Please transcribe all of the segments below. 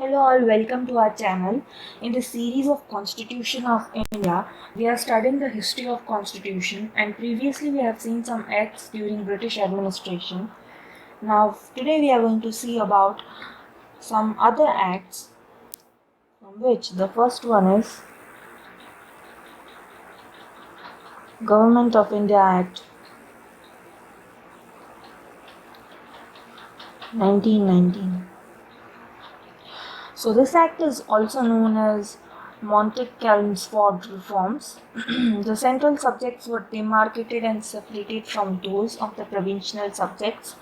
Hello all, welcome to our channel. In the series of Constitution of India, we are studying the history of Constitution, and previously we have seen some acts during British administration. Now today we are going to see about some other acts, from which the first one is Government of India Act 1919. So this act is also known as Montague-Chelmsford reforms. The central subjects were demarcated and separated from those of the provincial subjects.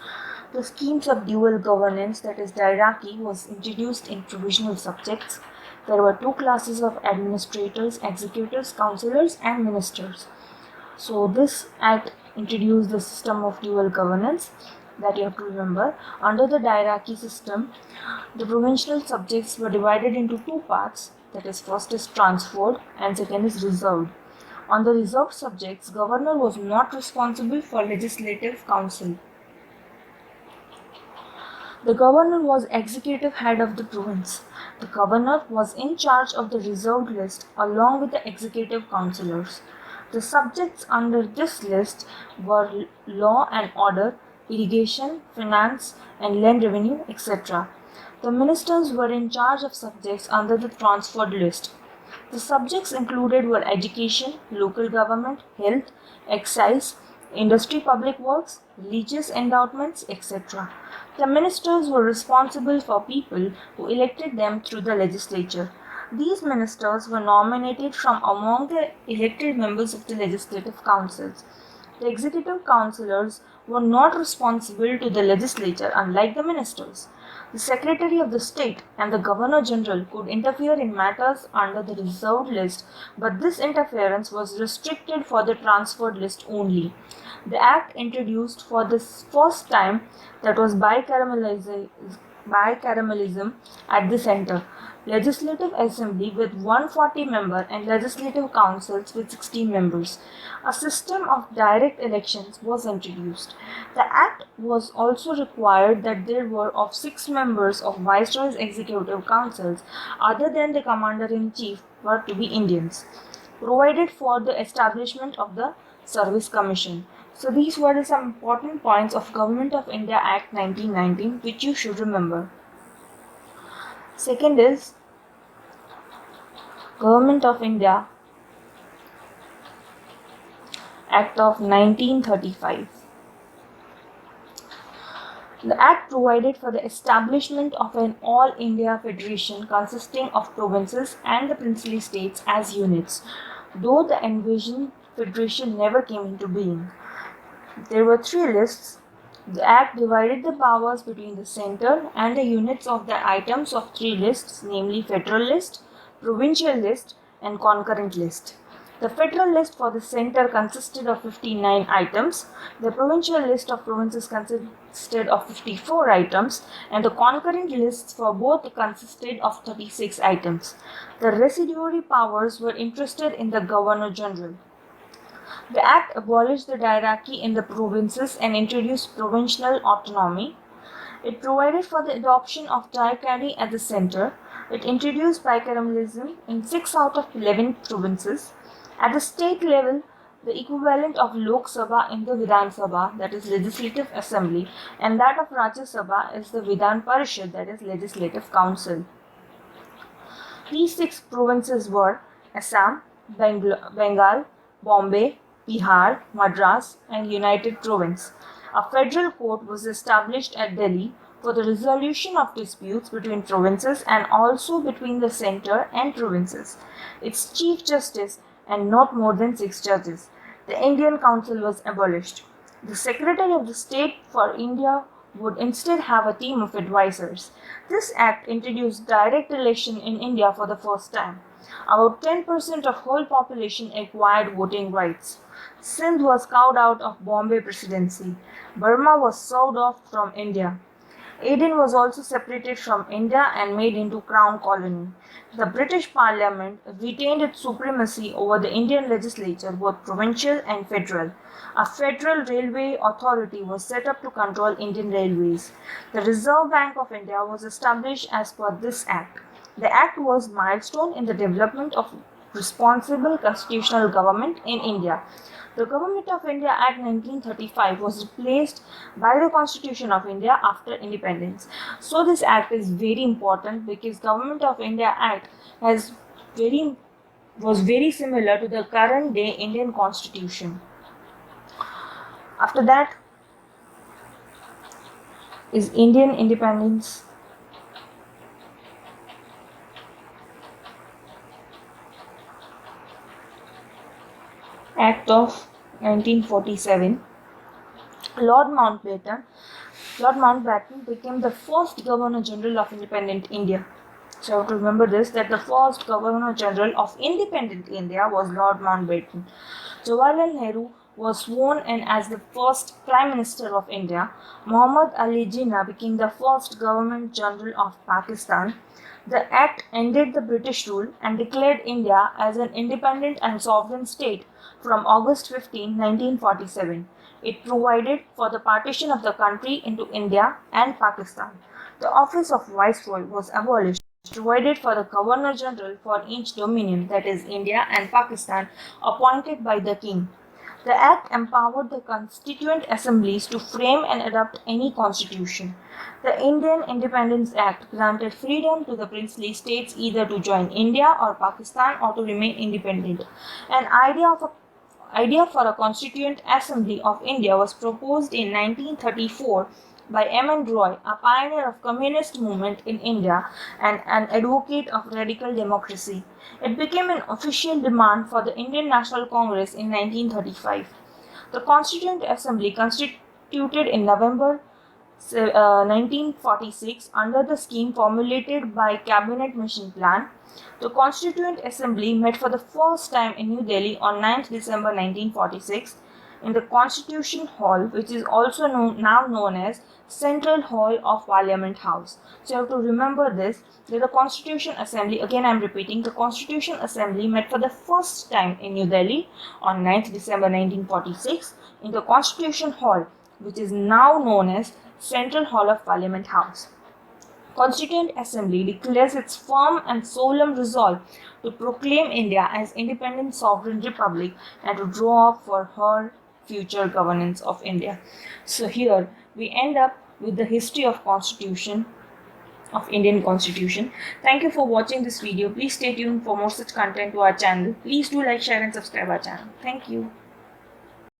The schemes of dual governance, that is diarchy, was introduced in provisional subjects. There were two classes of administrators, executors, councillors and ministers. So this act introduced the system of dual governance that you have to remember. Under the diarchy system, the provincial subjects were divided into two parts, that is, first is transferred and second is reserved. On the reserved subjects, governor was not responsible for legislative council. The governor was executive head of the province. The governor was in charge of the reserved list along with the executive councillors. The subjects under this list were law and order, irrigation, finance and land revenue, etc. The ministers were in charge of subjects under the transferred list. The subjects included were education, local government, health, excise, industry, public works, religious endowments, etc. The ministers were responsible for people who elected them through the legislature. These ministers were nominated from among the elected members of the legislative councils. The executive councillors were not responsible to the legislature, unlike the ministers. The Secretary of the State and the Governor General could interfere in matters under the reserved list, but this interference was restricted for the transferred list only. The Act introduced for the first time that was bicameralism at the center. Legislative Assembly with 140 members and Legislative Councils with 16 members. A system of direct elections was introduced. The Act was also required that there were of 6 members of Viceroy's Executive Councils other than the Commander-in-Chief were to be Indians. Provided for the establishment of the Service Commission. So these were some important points of Government of India Act 1919 which you should remember. Second is Government of India Act of 1935. The Act provided for the establishment of an All India Federation consisting of provinces and the princely states as units, though the envisioned federation never came into being. There were 3 lists. The Act divided the powers between the centre and the units of the items of 3 lists, namely Federal List, Provincial List and Concurrent List. The Federal List for the centre consisted of 59 items, the Provincial List of provinces consisted of 54 items, and the concurrent lists for both consisted of 36 items. The residuary powers were entrusted in the Governor General. The Act abolished the diarchy in the provinces and introduced provincial autonomy. It provided for the adoption of diarchy at the centre. It introduced bicameralism in 6 out of 11 provinces. At the state level, the equivalent of Lok Sabha in the Vidhan Sabha, that is Legislative Assembly, and that of Rajya Sabha is the Vidhan Parishad, that is Legislative Council. These 6 provinces were Assam, Bengal, Bombay, Bihar, Madras, and United Province. A federal court was established at Delhi for the resolution of disputes between provinces and also between the centre and provinces. Its Chief Justice and not more than 6 judges. The Indian Council was abolished. The Secretary of the State for India would instead have a team of advisors. This act introduced direct election in India for the first time. About 10% of whole population acquired voting rights. Sindh was carved out of Bombay Presidency. Burma was sold off from India. Aden was also separated from India and made into Crown Colony. The British Parliament retained its supremacy over the Indian legislature, both provincial and federal. A federal railway authority was set up to control Indian railways. The Reserve Bank of India was established as per this act. The act was a milestone in the development of responsible constitutional government in India. The Government of India Act 1935 was replaced by the Constitution of India after independence. So this act is very important because Government of India Act was very similar to the current day Indian Constitution. After that is Indian Independence Act of 1947. Lord Mountbatten became the first Governor General of independent India. So you have to remember this, that the first Governor General of independent India was Lord Mountbatten. Jawaharlal Nehru was sworn in as the first Prime Minister of India. Muhammad Ali Jinnah became the first Governor General of Pakistan. The act ended the British rule and declared India as an independent and sovereign state from August 15, 1947. It provided for the partition of the country into India and Pakistan. The office of Viceroy was abolished, provided for the Governor General for each dominion, that is India and Pakistan, appointed by the King. The Act empowered the constituent assemblies to frame and adopt any constitution. The Indian Independence Act granted freedom to the princely states either to join India or Pakistan or to remain independent. An idea for a Constituent Assembly of India was proposed in 1934 by M.N. Roy, a pioneer of communist movement in India and an advocate of radical democracy. It became an official demand for the Indian National Congress in 1935. The Constituent Assembly constituted in November 1946 under the scheme formulated by Cabinet Mission Plan. The Constituent Assembly met for the first time in New Delhi on 9th December 1946 in the Constitution Hall, which is also now known as Central Hall of Parliament House. So you have to remember this, that the Constitution Assembly, again I am repeating, the Constitution Assembly met for the first time in New Delhi on 9th December 1946 in the Constitution Hall, which is now known as Central Hall of Parliament House. Constituent Assembly declares its firm and solemn resolve to proclaim India as independent sovereign republic and to draw up for her future governance of India. So here we end up with the history of Constitution of Indian Constitution. Thank you for watching this video. Please stay tuned for more such content to our channel. Please do like, share and subscribe our channel. Thank you.